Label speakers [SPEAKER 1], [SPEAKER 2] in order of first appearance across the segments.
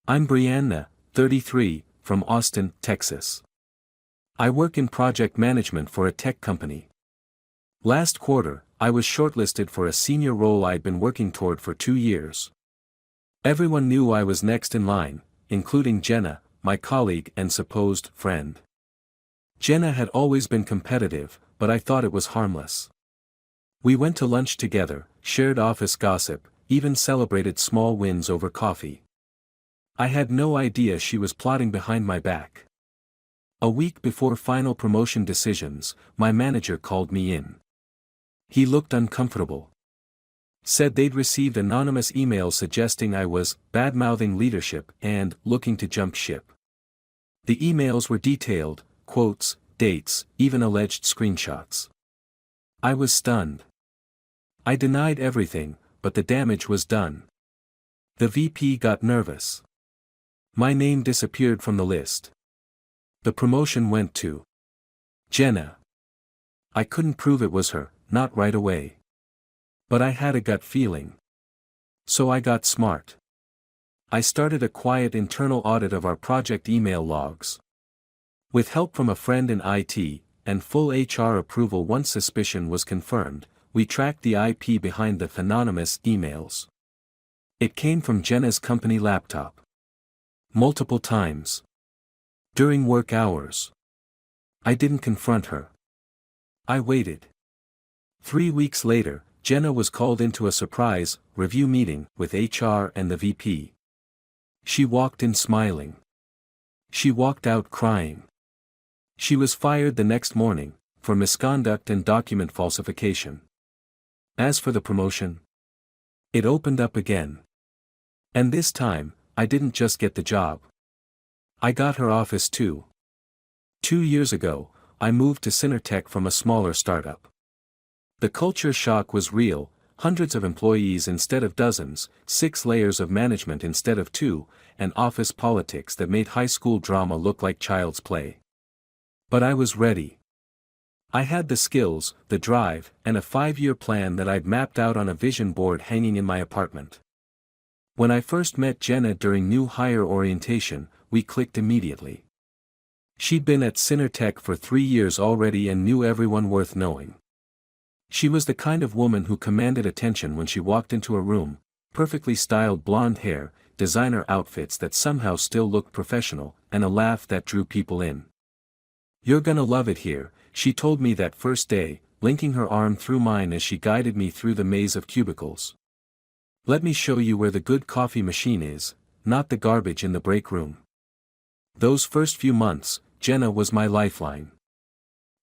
[SPEAKER 1] I'm Brianna, 33, from Austin, Texas. I work in project management for a tech company. Last quarter, I was shortlisted for a senior role I'd been working toward for 2 years. Everyone knew I was next in line, including Jenna, my colleague and supposed friend. Jenna had always been competitive, but I thought it was harmless. We went to lunch together, shared office gossip, even celebrated small wins over coffee. I had no idea she was plotting behind my back. A week before final promotion decisions, my manager called me in. He looked uncomfortable. Said they'd received anonymous emails suggesting I was bad-mouthing leadership and looking to jump ship. The emails were detailed, quotes, dates, even alleged screenshots. I was stunned. I denied everything, but the damage was done. The VP got nervous. My name disappeared from the list. The promotion went to Jenna. I couldn't prove it was her, not right away. But I had a gut feeling. So I got smart. I started a quiet internal audit of our project email logs. With help from a friend in IT, and full HR approval once suspicion was confirmed, we tracked the IP behind the anonymous emails. It came from Jenna's company laptop. Multiple times. During work hours. I didn't confront her. I waited. 3 weeks later, Jenna was called into a surprise review meeting with HR and the VP. She walked in smiling. She walked out crying. She was fired the next morning, for misconduct and document falsification. As for the promotion, it opened up again. And this time, I didn't just get the job. I got her office too. 2 years ago, I moved to Synertech from a smaller startup. The culture shock was real, hundreds of employees instead of dozens, 6 layers of management instead of 2, and office politics that made high school drama look like child's play. But I was ready. I had the skills, the drive, and a 5-year plan that I'd mapped out on a vision board hanging in my apartment. When I first met Jenna during new hire orientation, we clicked immediately. She'd been at Synertech for 3 years already and knew everyone worth knowing. She was the kind of woman who commanded attention when she walked into a room, perfectly styled blonde hair, designer outfits that somehow still looked professional, and a laugh that drew people in. "You're gonna love it here," she told me that first day, linking her arm through mine as she guided me through the maze of cubicles. "Let me show you where the good coffee machine is, not the garbage in the break room." Those first few months, Jenna was my lifeline.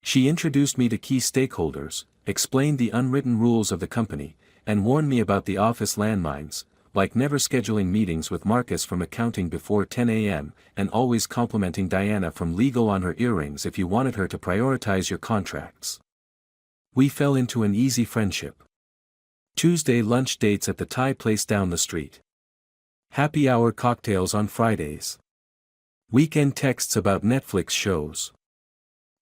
[SPEAKER 1] She introduced me to key stakeholders, explained the unwritten rules of the company, and warned me about the office landmines, like never scheduling meetings with Marcus from accounting before 10 a.m., and always complimenting Diana from legal on her earrings if you wanted her to prioritize your contracts. We fell into an easy friendship. Tuesday lunch dates at the Thai place down the street. Happy hour cocktails on Fridays. Weekend texts about Netflix shows.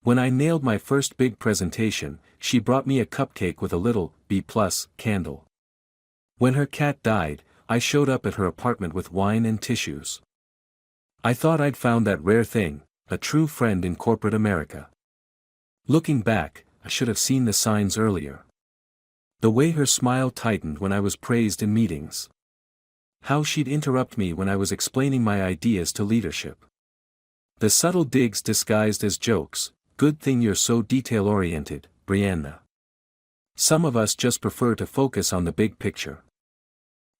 [SPEAKER 1] When I nailed my first big presentation, she brought me a cupcake with a little B+ candle. When her cat died, I showed up at her apartment with wine and tissues. I thought I'd found that rare thing, a true friend in corporate America. Looking back, I should have seen the signs earlier. The way her smile tightened when I was praised in meetings. How she'd interrupt me when I was explaining my ideas to leadership. The subtle digs disguised as jokes. "Good thing you're so detail-oriented, Brianna. Some of us just prefer to focus on the big picture."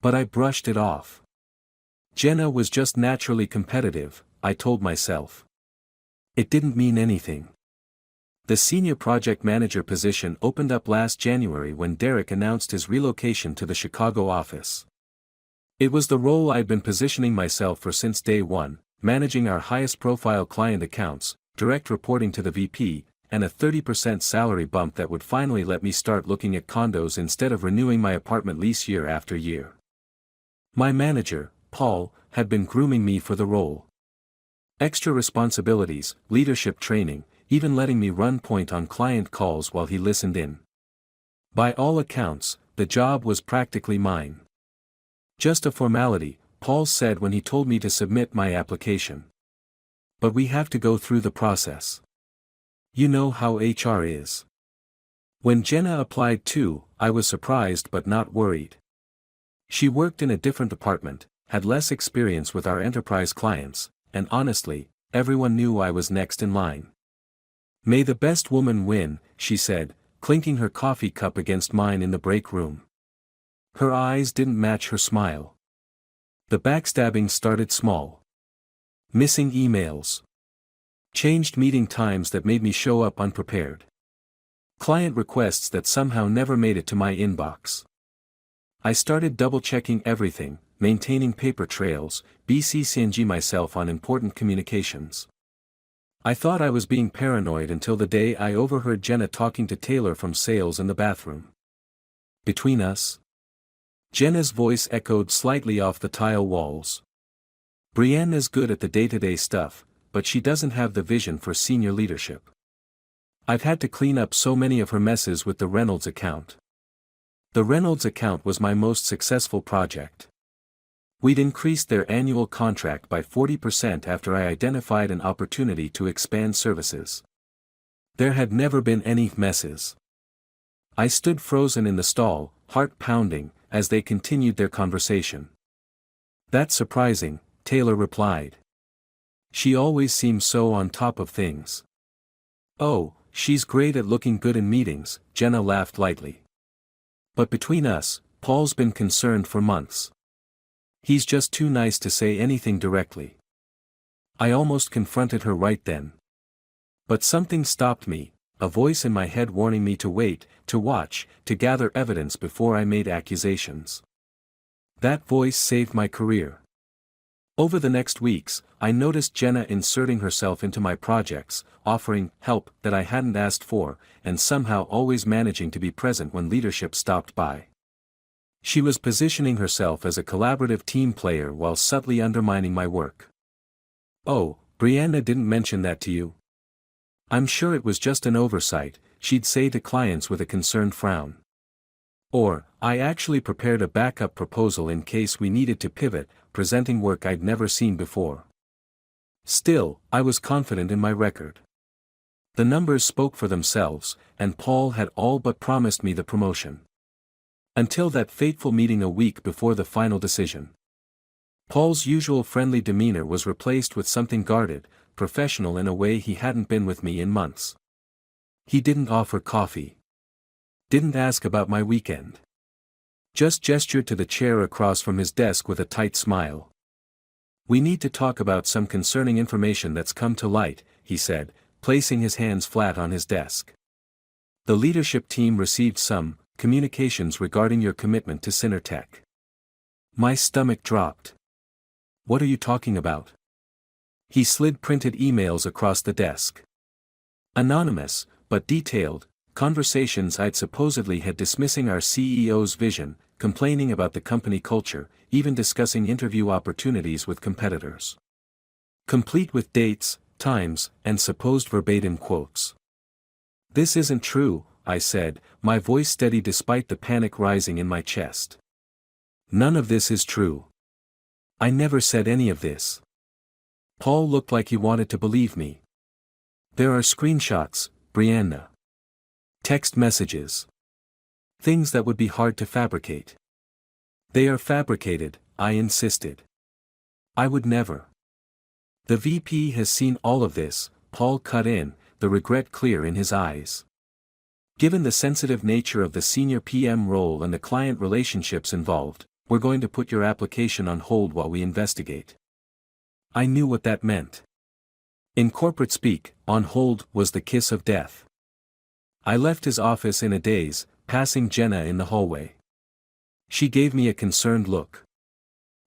[SPEAKER 1] But I brushed it off. Jenna was just naturally competitive, I told myself. It didn't mean anything. The senior project manager position opened up last January when Derek announced his relocation to the Chicago office. It was the role I'd been positioning myself for since day one, managing our highest-profile client accounts, direct reporting to the VP, and a 30% salary bump that would finally let me start looking at condos instead of renewing my apartment lease year after year. My manager, Paul, had been grooming me for the role. Extra responsibilities, leadership training, even letting me run point on client calls while he listened in. By all accounts, the job was practically mine. Just a formality, Paul said when he told me to submit my application. But we have to go through the process. You know how HR is. When Jenna applied too, I was surprised but not worried. She worked in a different department, had less experience with our enterprise clients, and honestly, everyone knew I was next in line. May the best woman win, she said, clinking her coffee cup against mine in the break room. Her eyes didn't match her smile. The backstabbing started small. Missing emails. Changed meeting times that made me show up unprepared. Client requests that somehow never made it to my inbox. I started double-checking everything, maintaining paper trails, BCCing myself on important communications. I thought I was being paranoid until the day I overheard Jenna talking to Taylor from sales in the bathroom. Between us? Jenna's voice echoed slightly off the tile walls. Brianna's good at the day-to-day stuff, but she doesn't have the vision for senior leadership. I've had to clean up so many of her messes with the Reynolds account. The Reynolds account was my most successful project. We'd increased their annual contract by 40% after I identified an opportunity to expand services. There had never been any messes. I stood frozen in the stall, heart pounding, as they continued their conversation. That's surprising, Taylor replied. She always seems so on top of things. Oh, she's great at looking good in meetings, Jenna laughed lightly. But between us, Paul's been concerned for months. He's just too nice to say anything directly. I almost confronted her right then. But something stopped me, a voice in my head warning me to wait, to watch, to gather evidence before I made accusations. That voice saved my career. Over the next weeks, I noticed Jenna inserting herself into my projects, offering help that I hadn't asked for, and somehow always managing to be present when leadership stopped by. She was positioning herself as a collaborative team player while subtly undermining my work. Oh, Brianna didn't mention that to you? I'm sure it was just an oversight, she'd say to clients with a concerned frown. Or, I actually prepared a backup proposal in case we needed to pivot, presenting work I'd never seen before. Still, I was confident in my record. The numbers spoke for themselves, and Paul had all but promised me the promotion. Until that fateful meeting a week before the final decision. Paul's usual friendly demeanor was replaced with something guarded, professional in a way he hadn't been with me in months. He didn't offer coffee. Didn't ask about my weekend. Just gestured to the chair across from his desk with a tight smile. We need to talk about some concerning information that's come to light, he said, placing his hands flat on his desk. The leadership team received some communications regarding your commitment to Synertech. My stomach dropped. What are you talking about? He slid printed emails across the desk. Anonymous, but detailed, conversations I'd supposedly had dismissing our CEO's vision, complaining about the company culture, even discussing interview opportunities with competitors. Complete with dates, times, and supposed verbatim quotes. This isn't true, I said, my voice steady despite the panic rising in my chest. None of this is true. I never said any of this. Paul looked like he wanted to believe me. There are screenshots, Brianna. Text messages. Things that would be hard to fabricate. They are fabricated, I insisted. I would never. The VP has seen all of this, Paul cut in, the regret clear in his eyes. Given the sensitive nature of the senior PM role and the client relationships involved, we're going to put your application on hold while we investigate. I knew what that meant. In corporate speak, on hold was the kiss of death. I left his office in a daze, passing Jenna in the hallway. She gave me a concerned look.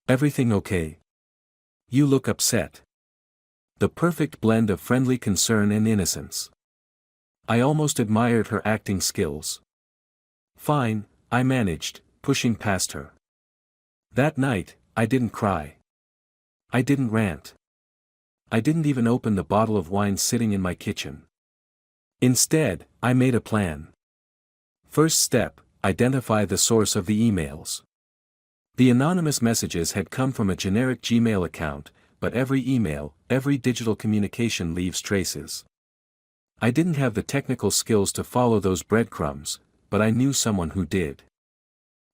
[SPEAKER 1] Everything okay? You look upset. The perfect blend of friendly concern and innocence. I almost admired her acting skills. Fine, I managed, pushing past her. That night, I didn't cry. I didn't rant. I didn't even open the bottle of wine sitting in my kitchen. Instead, I made a plan. First step, identify the source of the emails. The anonymous messages had come from a generic Gmail account, but every email, every digital communication leaves traces. I didn't have the technical skills to follow those breadcrumbs, but I knew someone who did.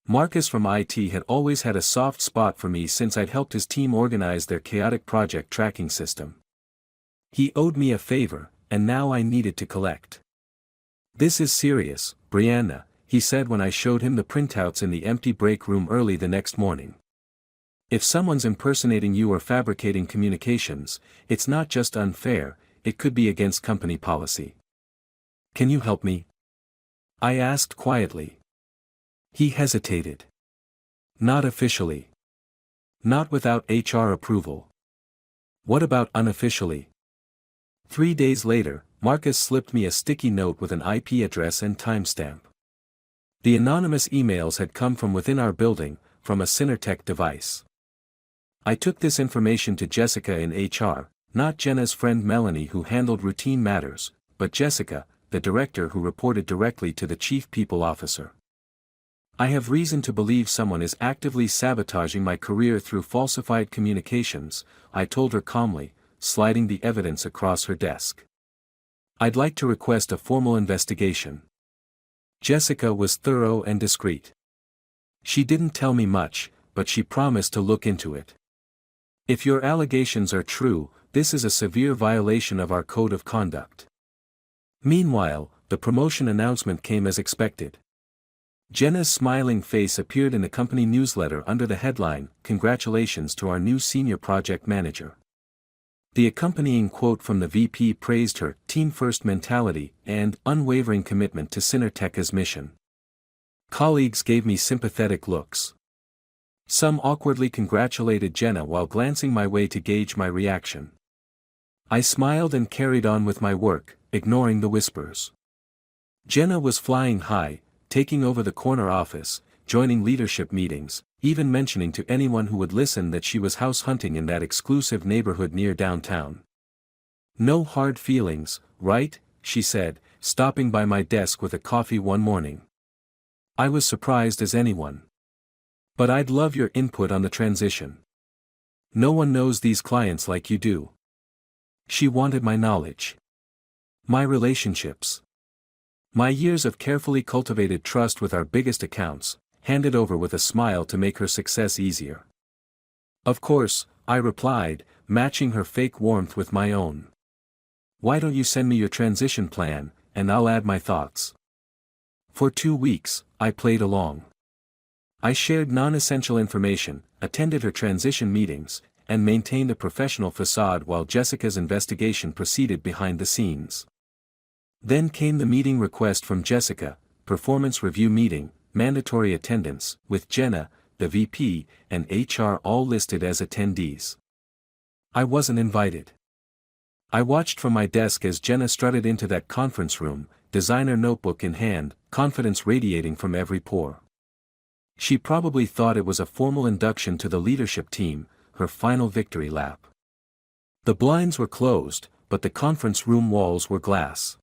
[SPEAKER 1] Marcus from IT had always had a soft spot for me since I'd helped his team organize their chaotic project tracking system. He owed me a favor, and now I needed to collect. "This is serious, Brianna," he said when I showed him the printouts in the empty break room early the next morning. "If someone's impersonating you or fabricating communications, it's not just unfair, it could be against company policy. Can you help me?" I asked quietly. He hesitated. "Not officially. Not without HR approval." "What about unofficially?" 3 days later, Marcus slipped me a sticky note with an IP address and timestamp. The anonymous emails had come from within our building, from a Synertech device. I took this information to Jessica in HR, not Jenna's friend Melanie who handled routine matters, but Jessica, the director who reported directly to the chief people officer. "I have reason to believe someone is actively sabotaging my career through falsified communications," I told her calmly, sliding the evidence across her desk. "I'd like to request a formal investigation." Jessica was thorough and discreet. She didn't tell me much, but she promised to look into it. "If your allegations are true, this is a severe violation of our code of conduct." Meanwhile, the promotion announcement came as expected. Jenna's smiling face appeared in the company newsletter under the headline, "Congratulations to our new senior project manager." The accompanying quote from the VP praised her team-first mentality and unwavering commitment to Synertech's mission. Colleagues gave me sympathetic looks. Some awkwardly congratulated Jenna while glancing my way to gauge my reaction. I smiled and carried on with my work, ignoring the whispers. Jenna was flying high, taking over the corner office, joining leadership meetings, even mentioning to anyone who would listen that she was house hunting in that exclusive neighborhood near downtown. "No hard feelings, right?" she said, stopping by my desk with a coffee one morning. I was surprised as anyone. "But I'd love your input on the transition. No one knows these clients like you do." She wanted my knowledge. My relationships. My years of carefully cultivated trust with our biggest accounts, handed over with a smile to make her success easier. "Of course," I replied, matching her fake warmth with my own. "Why don't you send me your transition plan, and I'll add my thoughts." For 2 weeks, I played along. I shared non-essential information, attended her transition meetings, and maintained a professional facade while Jessica's investigation proceeded behind the scenes. Then came the meeting request from Jessica, performance review meeting, mandatory attendance, with Jenna, the VP, and HR all listed as attendees. I wasn't invited. I watched from my desk as Jenna strutted into that conference room, designer notebook in hand, confidence radiating from every pore. She probably thought it was a formal induction to the leadership team, her final victory lap. The blinds were closed, but the conference room walls were glass.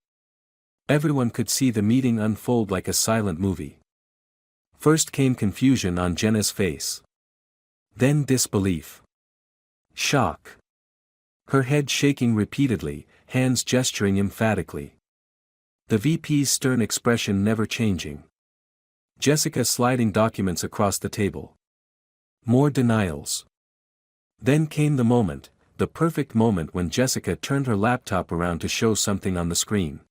[SPEAKER 1] Everyone could see the meeting unfold like a silent movie. First came confusion on Jenna's face. Then disbelief. Shock. Her head shaking repeatedly, hands gesturing emphatically. The VP's stern expression never changing. Jessica sliding documents across the table. More denials. Then came the moment, the perfect moment when Jessica turned her laptop around to show something on the screen.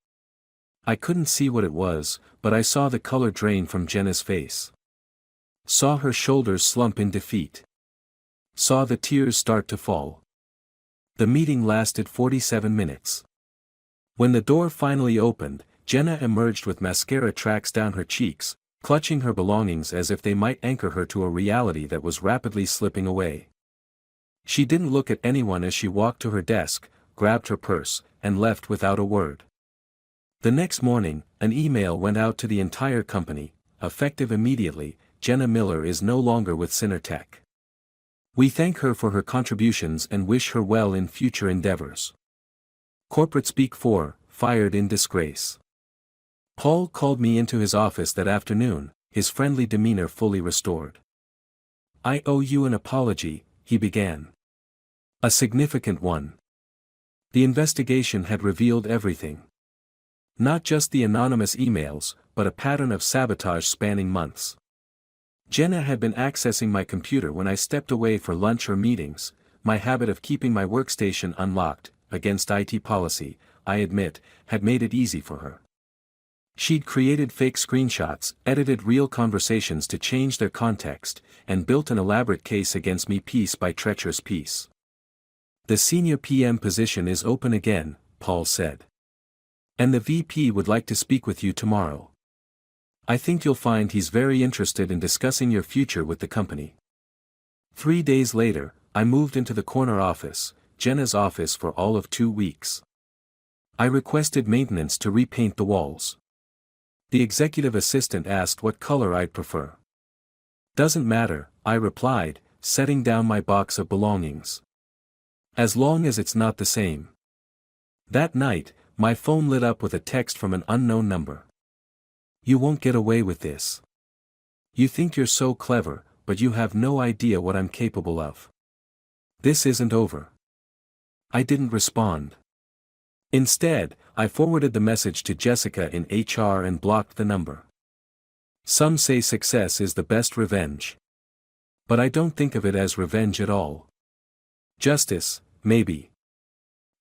[SPEAKER 1] I couldn't see what it was, but I saw the color drain from Jenna's face. Saw her shoulders slump in defeat. Saw the tears start to fall. The meeting lasted 47 minutes. When the door finally opened, Jenna emerged with mascara tracks down her cheeks, clutching her belongings as if they might anchor her to a reality that was rapidly slipping away. She didn't look at anyone as she walked to her desk, grabbed her purse, and left without a word. The next morning, an email went out to the entire company, effective immediately. Jenna Miller is no longer with Synertech. We thank her for her contributions and wish her well in future endeavors. Corporate Speak 4, fired in disgrace. Paul called me into his office that afternoon, his friendly demeanor fully restored. "I owe you an apology," he began. "A significant one." The investigation had revealed everything. Not just the anonymous emails, but a pattern of sabotage spanning months. Jenna had been accessing my computer when I stepped away for lunch or meetings. My habit of keeping my workstation unlocked, against IT policy, I admit, had made it easy for her. She'd created fake screenshots, edited real conversations to change their context, and built an elaborate case against me piece by treacherous piece. "The senior PM position is open again," Paul said. "And the VP would like to speak with you tomorrow. I think you'll find he's very interested in discussing your future with the company." 3 days later, I moved into the corner office, Jenna's office, for all of 2 weeks. I requested maintenance to repaint the walls. The executive assistant asked what color I'd prefer. "Doesn't matter," I replied, setting down my box of belongings. "As long as it's not the same." That night, my phone lit up with a text from an unknown number. "You won't get away with this. You think you're so clever, but you have no idea what I'm capable of. This isn't over." I didn't respond. Instead, I forwarded the message to Jessica in HR and blocked the number. Some say success is the best revenge. But I don't think of it as revenge at all. Justice, maybe.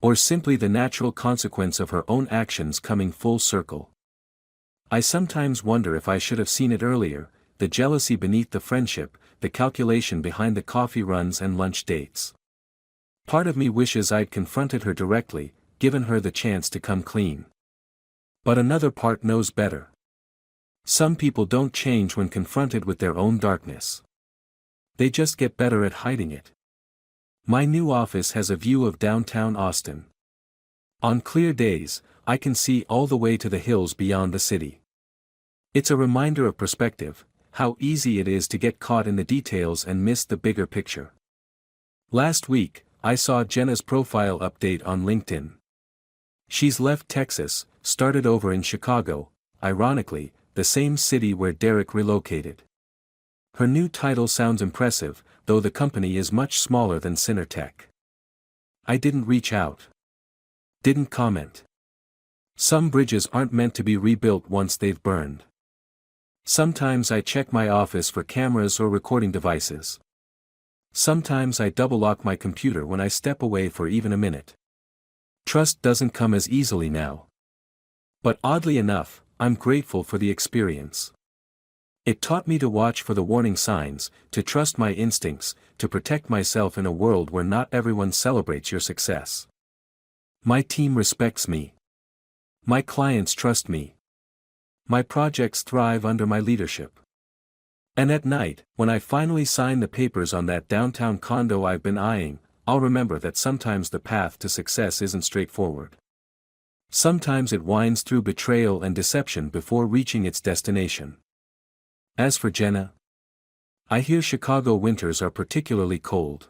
[SPEAKER 1] Or simply the natural consequence of her own actions coming full circle. I sometimes wonder if I should have seen it earlier, the jealousy beneath the friendship, the calculation behind the coffee runs and lunch dates. Part of me wishes I'd confronted her directly, given her the chance to come clean. But another part knows better. Some people don't change when confronted with their own darkness. They just get better at hiding it. My new office has a view of downtown Austin. On clear days, I can see all the way to the hills beyond the city. It's a reminder of perspective, how easy it is to get caught in the details and miss the bigger picture. Last week, I saw Jenna's profile update on LinkedIn. She's left Texas, started over in Chicago, ironically, the same city where Derek relocated. Her new title sounds impressive, though the company is much smaller than Synertech. I didn't reach out. Didn't comment. Some bridges aren't meant to be rebuilt once they've burned. Sometimes I check my office for cameras or recording devices. Sometimes I double lock my computer when I step away for even a minute. Trust doesn't come as easily now. But oddly enough, I'm grateful for the experience. It taught me to watch for the warning signs, to trust my instincts, to protect myself in a world where not everyone celebrates your success. My team respects me. My clients trust me. My projects thrive under my leadership. And at night, when I finally sign the papers on that downtown condo I've been eyeing, I'll remember that sometimes the path to success isn't straightforward. Sometimes it winds through betrayal and deception before reaching its destination. As for Jenna, I hear Chicago winters are particularly cold.